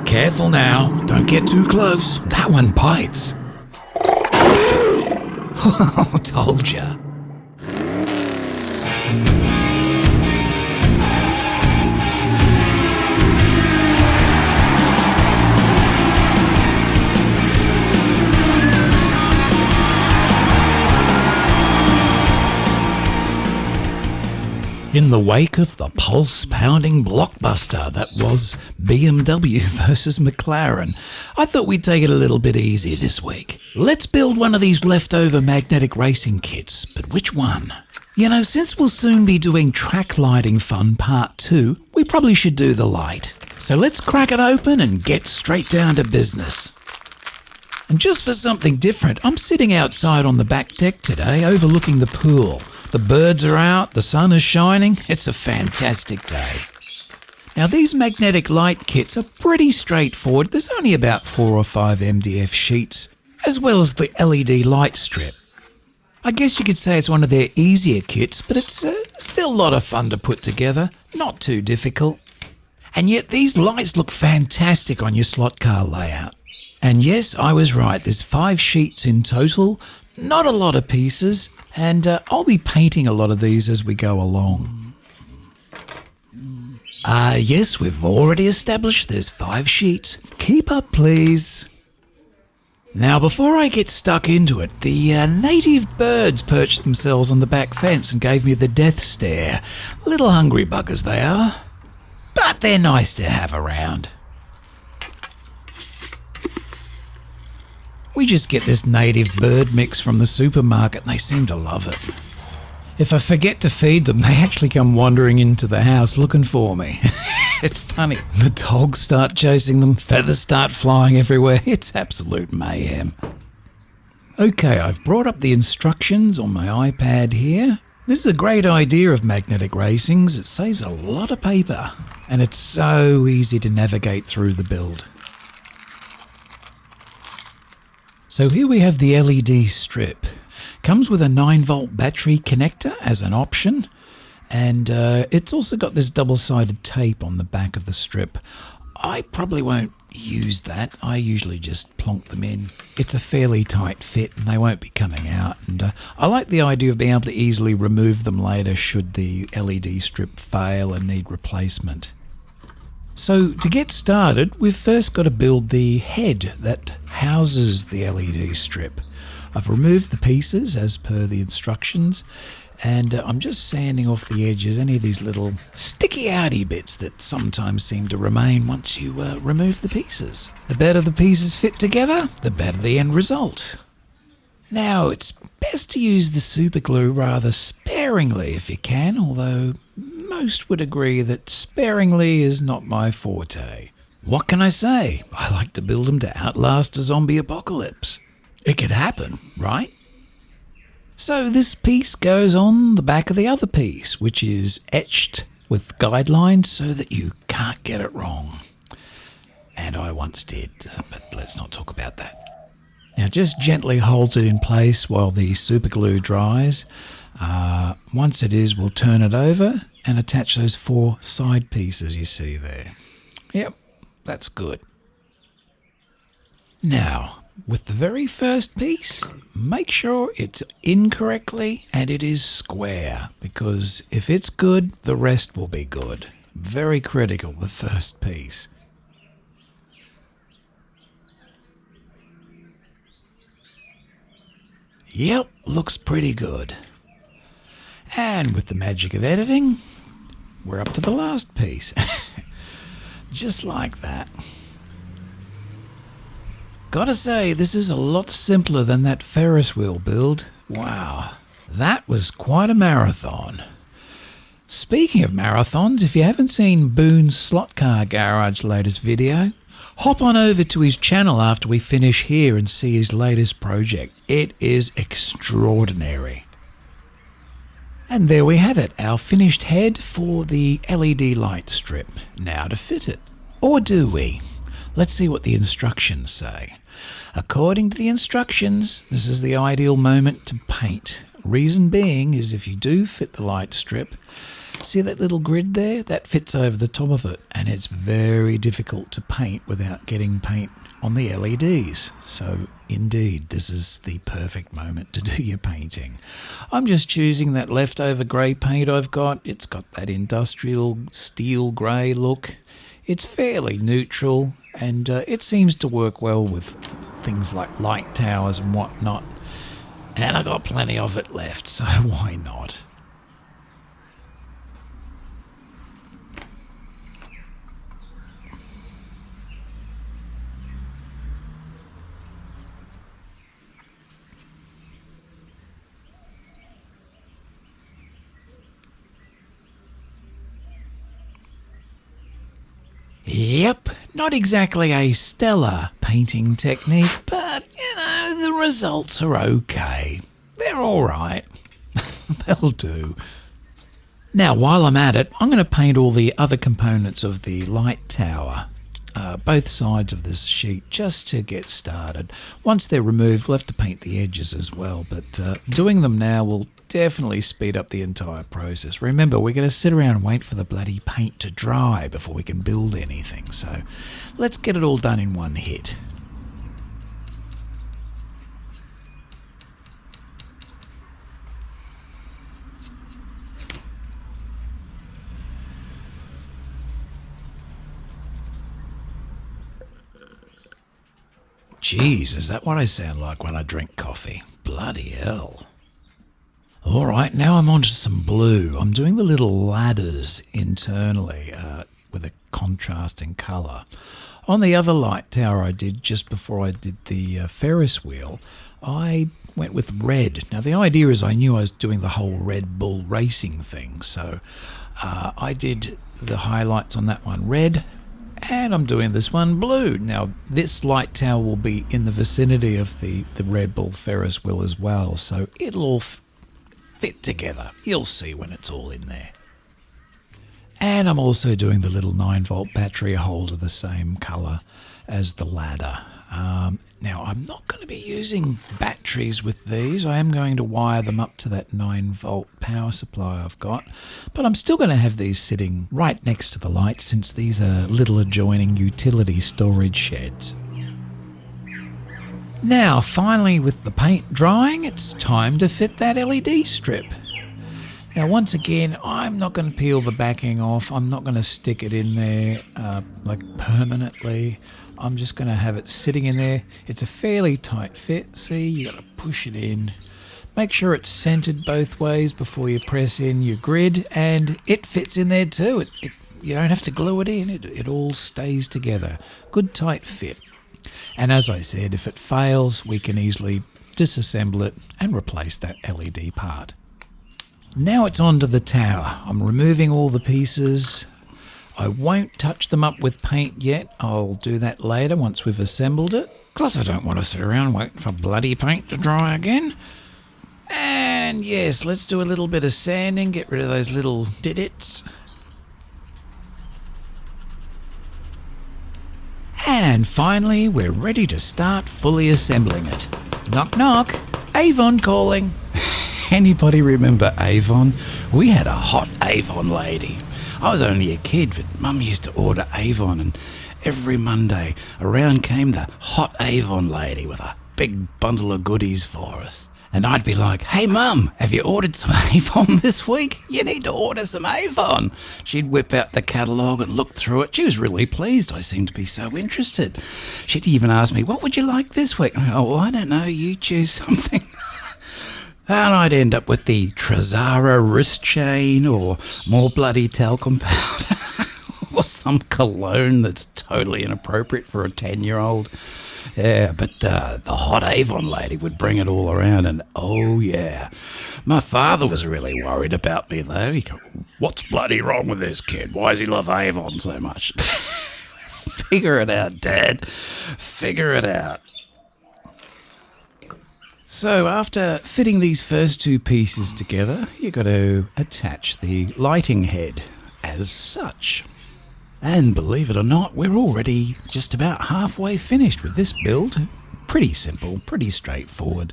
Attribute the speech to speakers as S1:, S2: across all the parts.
S1: Careful now, don't get too close. That one bites. Told ya. In the wake of the pulse-pounding blockbuster that was BMW versus McLaren, I thought we'd take it a little bit easy this week. Let's build one of these leftover magnetic racing kits, but which one? You know, since we'll soon be doing track lighting fun part 2, we probably should do the light. So let's crack it open and get straight down to business. And just for something different, I'm sitting outside on the back deck today overlooking the pool. The birds are out, the sun is shining, it's a fantastic day. Now these magnetic light kits are pretty straightforward. There's only about 4 or 5 MDF sheets, as well as the LED light strip. I guess you could say it's one of their easier kits, but it's still a lot of fun to put together, not too difficult. And yet these lights look fantastic on your slot car layout. And yes, I was right, there's 5 sheets in total, not a lot of pieces, and I'll be painting a lot of these as we go along. Yes, we've already established there's 5 sheets. Keep up, please. Now, before I get stuck into it, the native birds perched themselves on the back fence and gave me the death stare. Little hungry buggers they are, but they're nice to have around. We just get this native bird mix from the supermarket and they seem to love it. If I forget to feed them, they actually come wandering into the house looking for me. It's funny. The dogs start chasing them, feathers start flying everywhere. It's absolute mayhem. Okay, I've brought up the instructions on my iPad here. This is a great idea of magnetic racings. It saves a lot of paper and it's so easy to navigate through the build. So here we have the LED strip. Comes with a 9-volt battery connector as an option, and it's also got this double-sided tape on the back of the strip. I probably won't use that. I usually just plonk them in. It's a fairly tight fit and they won't be coming out, and I like the idea of being able to easily remove them later should the LED strip fail and need replacement. So to get started, we've first got to build the head that houses the LED strip. I've removed the pieces as per the instructions, and I'm just sanding off the edges, any of these little sticky outy bits that sometimes seem to remain once you remove the pieces. The better the pieces fit together, the better the end result. Now, it's best to use the super glue rather sparingly if you can, although most would agree that sparingly is not my forte. What can I say? I like to build them to outlast a zombie apocalypse. It could happen, right? So this piece goes on the back of the other piece, which is etched with guidelines so that you can't get it wrong. And I once did, but let's not talk about that. Now just gently hold it in place while the super glue dries. Once it is, we'll turn it over and attach those 4 side pieces you see there. Yep, that's good. Now, with the very first piece, make sure it's in correctly and it is square, because if it's good, the rest will be good. Very critical, the first piece. Yep, looks pretty good. And with the magic of editing, we're up to the last piece. Just like that. Gotta say, this is a lot simpler than that Ferris wheel build. Wow, that was quite a marathon. Speaking of marathons, if you haven't seen Boone's Slot Car Garage latest video, hop on over to his channel after we finish here and see his latest project. It is extraordinary. And there we have it, our finished head for the LED light strip. Now to fit it. Or do we? Let's see what the instructions say. According to the instructions, this is the ideal moment to paint. Reason being is if you do fit the light strip, See that little grid there? That fits over the top of it, and it's very difficult to paint without getting paint on the LEDs. So indeed, this is the perfect moment to do your painting. I'm just choosing that leftover grey paint I've got. It's got that industrial steel grey look. It's fairly neutral, and it seems to work well with things like light towers and whatnot. And I got plenty of it left, so why not? Yep, not exactly a stellar painting technique, but, the results are okay. They're alright. They'll do. Now, while I'm at it, I'm going to paint all the other components of the light tower, both sides of this sheet, just to get started. Once they're removed, we'll have to paint the edges as well, but doing them now will definitely speed up the entire process. Remember, we're going to sit around and wait for the bloody paint to dry before we can build anything, so let's get it all done in one hit. Jeez, is that what I sound like when I drink coffee? Bloody hell. Alright, now I'm onto some blue. I'm doing the little ladders internally with a contrasting colour. On the other light tower I did just before I did the Ferris wheel, I went with red. Now the idea is I knew I was doing the whole Red Bull racing thing, so I did the highlights on that one red, and I'm doing this one blue. Now this light tower will be in the vicinity of the Red Bull Ferris wheel as well, so it'll all fit together. You'll see when it's all in there. And I'm also doing the little 9-volt battery holder the same colour as the ladder. Now I'm not going to be using batteries with these. I am going to wire them up to that 9-volt power supply I've got, but I'm still going to have these sitting right next to the lights since these are little adjoining utility storage sheds. Now, finally, with the paint drying, it's time to fit that LED strip. Now, once again, I'm not going to peel the backing off. I'm not going to stick it in there permanently. I'm just going to have it sitting in there. It's a fairly tight fit. See, you got to push it in. Make sure it's centered both ways before you press in your grid, and it fits in there too. You don't have to glue it in. It all stays together. Good tight fit. And as I said, if it fails, we can easily disassemble it and replace that LED part. Now it's on to the tower. I'm removing all the pieces. I won't touch them up with paint yet. I'll do that later once we've assembled it. Because I don't want to sit around waiting for bloody paint to dry again. And yes, let's do a little bit of sanding, get rid of those little didits. And finally, we're ready to start fully assembling it. Knock knock, Avon calling. Anybody remember Avon? We had a hot Avon lady. I was only a kid, but Mum used to order Avon, and every Monday around came the hot Avon lady with a big bundle of goodies for us. And I'd be like, "Hey Mum, have you ordered some Avon this week? You need to order some Avon." She'd whip out the catalogue and look through it. She was really pleased. I seemed to be so interested. She'd even ask me, "What would you like this week?" I go, "Oh, I don't know, you choose something." And I'd end up with the Trezara wrist chain, or more bloody talcum powder, or some cologne that's totally inappropriate for a 10-year-old. Yeah, but the hot Avon lady would bring it all around, and oh yeah. My father was really worried about me though. He go, "What's bloody wrong with this kid? Why does he love Avon so much?" Figure it out, Dad. Figure it out. So after fitting these first two pieces together, you've got to attach the lighting head as such. And believe it or not, we're already just about halfway finished with this build. Pretty simple, pretty straightforward.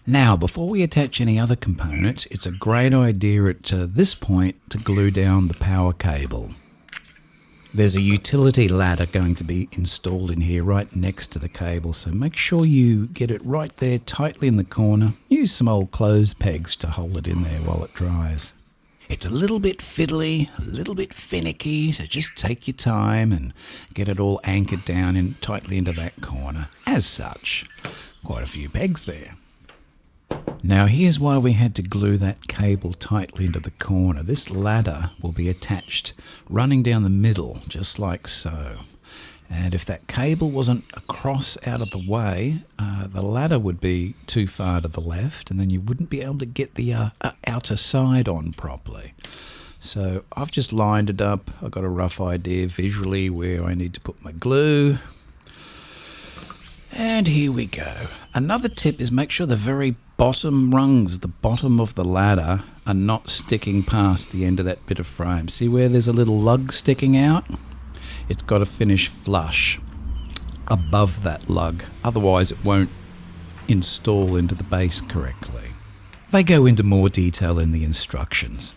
S1: Now, before we attach any other components, it's a great idea at this point to glue down the power cable. There's a utility ladder going to be installed in here right next to the cable, so make sure you get it right there tightly in the corner. Use some old clothes pegs to hold it in there while it dries. It's a little bit fiddly, a little bit finicky, so just take your time and get it all anchored down in tightly into that corner. As such, quite a few pegs there. Now here's why we had to glue that cable tightly into the corner. This ladder will be attached running down the middle, just like so. And if that cable wasn't across out of the way, the ladder would be too far to the left, and then you wouldn't be able to get the outer side on properly. So I've just lined it up. I've got a rough idea visually where I need to put my glue. And here we go. Another tip is make sure the very bottom rungs, the bottom of the ladder, are not sticking past the end of that bit of frame. See where there's a little lug sticking out? It's got to finish flush above that lug, otherwise it won't install into the base correctly. They go into more detail in the instructions.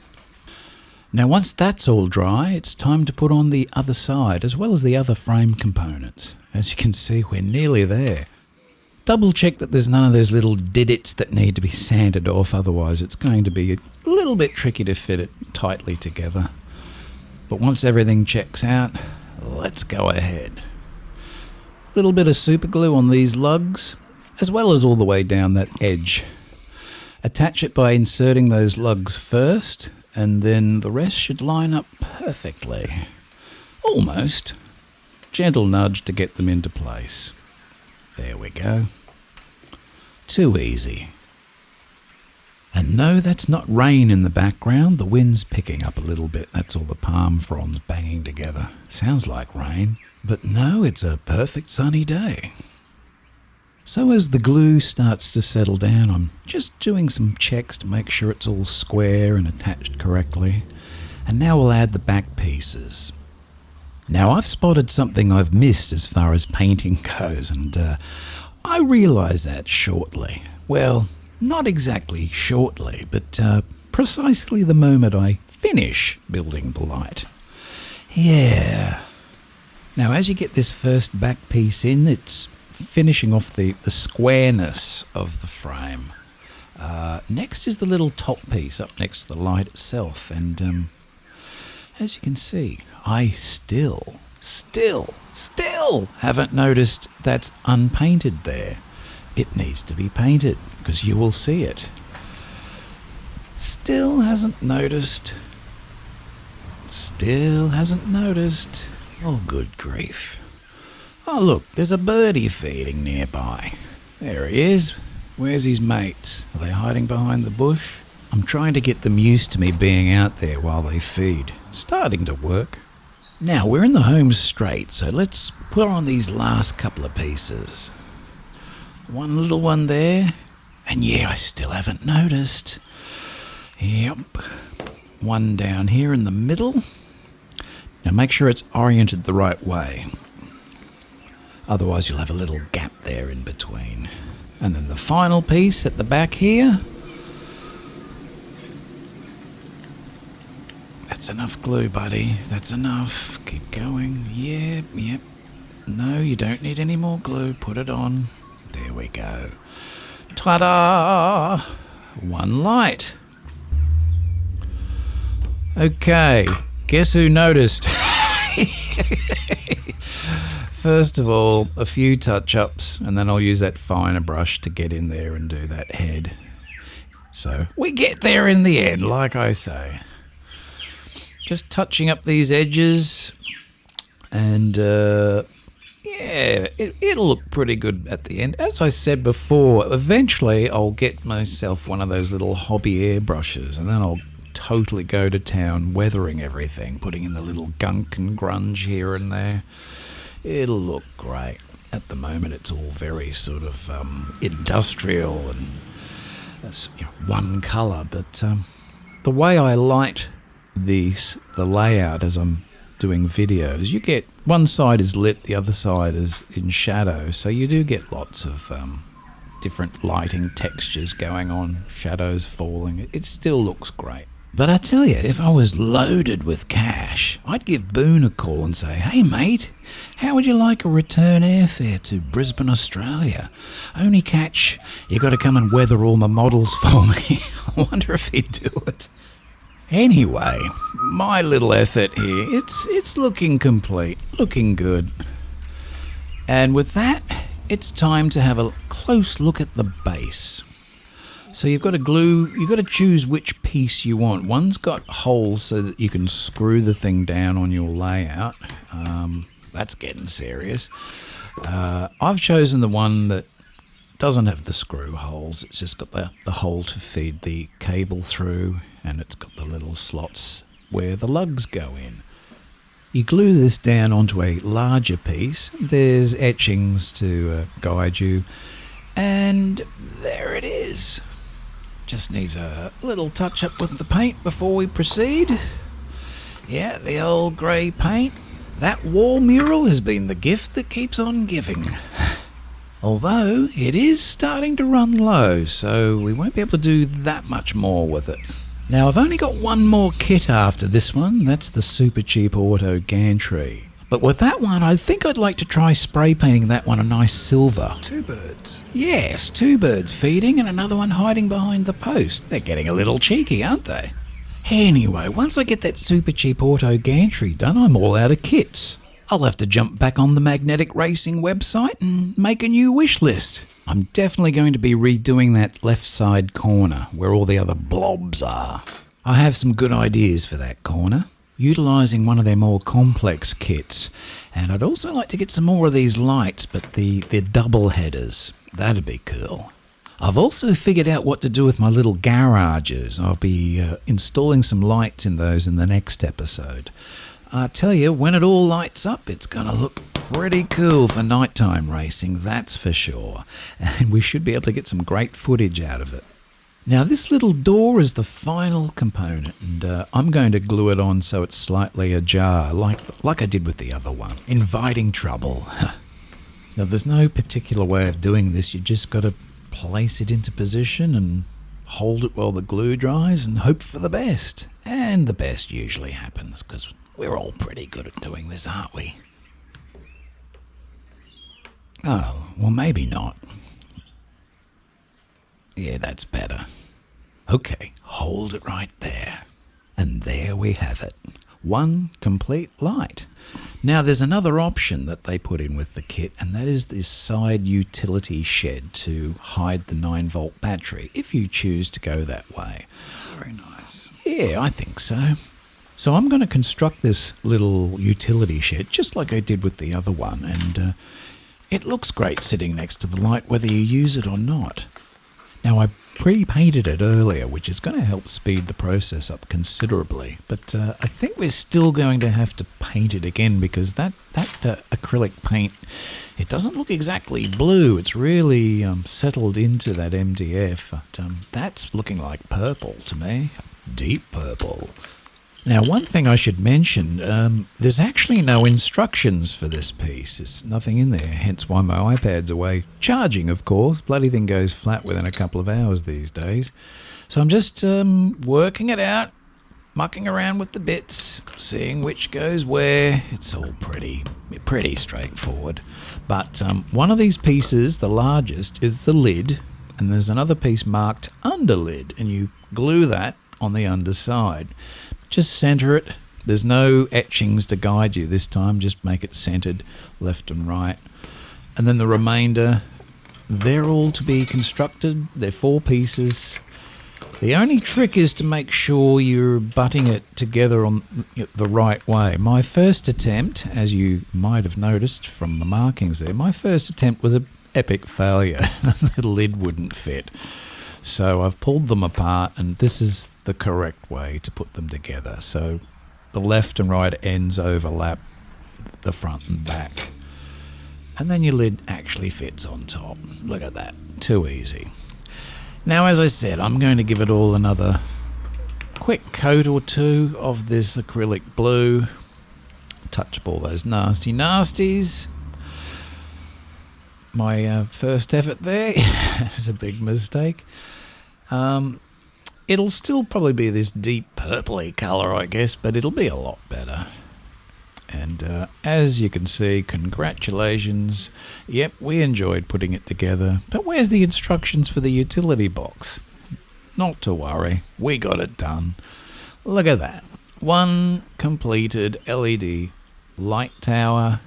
S1: Now once that's all dry, it's time to put on the other side as well as the other frame components. As you can see, we're nearly there. Double check that there's none of those little didits that need to be sanded off, otherwise it's going to be a little bit tricky to fit it tightly together. But once everything checks out, let's go ahead. A little bit of super glue on these lugs, as well as all the way down that edge. Attach it by inserting those lugs first, and then the rest should line up perfectly. Almost. Gentle nudge to get them into place. There we go. Too easy. And no, that's not rain in the background. The wind's picking up a little bit. That's all the palm fronds banging together. Sounds like rain. But no, it's a perfect sunny day. So as the glue starts to settle down, I'm just doing some checks to make sure it's all square and attached correctly. And now we'll add the back pieces. Now I've spotted something I've missed as far as painting goes, and I realise that shortly. Well, not exactly shortly, but precisely the moment I finish building the light. Yeah. Now as you get this first back piece in, it's finishing off the squareness of the frame. Next is the little top piece up next to the light itself, and as you can see, I still haven't noticed that's unpainted there. It needs to be painted, because you will see it. Still hasn't noticed. Oh, good grief. Oh, look, there's a birdie feeding nearby. There he is. Where's his mates? Are they hiding behind the bush? I'm trying to get them used to me being out there while they feed. It's starting to work. Now, we're in the home straight, so let's put on these last couple of pieces. One little one there. And yeah, I still haven't noticed. Yep. One down here in the middle. Now make sure it's oriented the right way. Otherwise you'll have a little gap there in between. And then the final piece at the back here. That's enough glue, buddy. That's enough. Keep going. Yep. No, you don't need any more glue. Put it on. There we go. Ta-da! One light. Okay, guess who noticed? First of all, a few touch-ups, and then I'll use that finer brush to get in there and do that head. So, we get there in the end, like I say. Just touching up these edges, and yeah, it'll look pretty good at the end. As I said before, eventually I'll get myself one of those little hobby airbrushes, and then I'll totally go to town weathering everything, putting in the little gunk and grunge here and there. It'll look great. At the moment it's all very sort of industrial and one colour, but the way I light the layout as I'm doing videos, you get one side is lit, the other side is in shadow, so you do get lots of different lighting textures going on, shadows falling. It still looks great. But I tell you, if I was loaded with cash, I'd give Boone a call and say, "Hey mate, how would you like a return airfare to Brisbane, Australia? Only catch, you got to come and weather all my models for me." I wonder if he'd do it. Anyway, my little effort here, it's looking complete, looking good. And with that, it's time to have a close look at the base. So you've got to choose which piece you want. One's got holes so that you can screw the thing down on your layout. That's getting serious. I've chosen the one that doesn't have the screw holes. It's just got the hole to feed the cable through, and it's got the little slots where the lugs go in. You glue this down onto a larger piece. There's etchings to guide you. And there it is. Just needs a little touch up with the paint before we proceed. Yeah, the old grey paint. That wall mural has been the gift that keeps on giving. Although it is starting to run low, so we won't be able to do that much more with it. Now I've only got one more kit after this one. That's the super cheap auto gantry. But with that one, I think I'd like to try spray painting that one a nice silver.
S2: 2 birds.
S1: Yes, 2 birds feeding and another one hiding behind the post. They're getting a little cheeky, aren't they? Anyway, once I get that super cheap auto gantry done, I'm all out of kits. I'll have to jump back on the Magnetic Racing website and make a new wish list. I'm definitely going to be redoing that left side corner where all the other blobs are. I have some good ideas for that corner, utilising one of their more complex kits. And I'd also like to get some more of these lights, but the double headers. That'd be cool. I've also figured out what to do with my little garages. I'll be installing some lights in those in the next episode. I tell you, when it all lights up, it's going to look pretty cool for nighttime racing, that's for sure. And we should be able to get some great footage out of it. Now, this little door is the final component, and I'm going to glue it on so it's slightly ajar, like I did with the other one, inviting trouble. Now, there's no particular way of doing this. You just got to place it into position and hold it while the glue dries and hope for the best. And the best usually happens, because we're all pretty good at doing this, aren't we? Oh, well, maybe not. Yeah, that's better. Okay, hold it right there. And there we have it. One complete light. Now, there's another option that they put in with the kit, and that is this side utility shed to hide the 9-volt battery, if you choose to go that way.
S2: Very nice.
S1: Yeah, I think so. So I'm going to construct this little utility shed, just like I did with the other one, and it looks great sitting next to the light, whether you use it or not. Now, I pre-painted it earlier, which is going to help speed the process up considerably, but I think we're still going to have to paint it again, because that acrylic paint, it doesn't look exactly blue. It's really settled into that MDF, but that's looking like purple to me, deep purple. Now, one thing I should mention, there's actually no instructions for this piece. There's nothing in there, hence why my iPad's away charging, of course. Bloody thing goes flat within a couple of hours these days. So I'm just working it out, mucking around with the bits, seeing which goes where. It's all pretty straightforward. But one of these pieces, the largest, is the lid, and there's another piece marked under lid, and you glue that on the underside. Just center it. There's no etchings to guide you this time. Just make it centered left and right. And then the remainder, they're all to be constructed. They're 4 pieces. The only trick is to make sure you're butting it together on the right way. My first attempt, as you might have noticed from the markings there, my first attempt was an epic failure. The lid wouldn't fit. So I've pulled them apart, and this is the correct way to put them together. So the left and right ends overlap the front and back. And then your lid actually fits on top. Look at that. Too easy. Now, as I said, I'm going to give it all another quick coat or two of this acrylic blue. Touch up all those nasty nasties. my first effort there. It was a big mistake. It'll still probably be this deep purpley colour, I guess, but it'll be a lot better. And as you can see, congratulations. Yep, we enjoyed putting it together. But where's the instructions for the utility box? Not to worry, we got it done. Look at that. One completed LED light tower.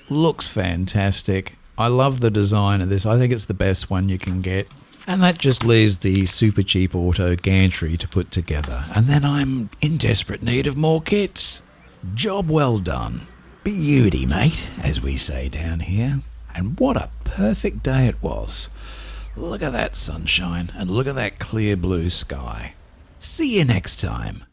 S1: Looks fantastic. I love the design of this. I think it's the best one you can get. And that just leaves the super cheap auto gantry to put together. And then I'm in desperate need of more kits. Job well done. Beauty, mate, as we say down here. And what a perfect day it was. Look at that sunshine and look at that clear blue sky. See you next time.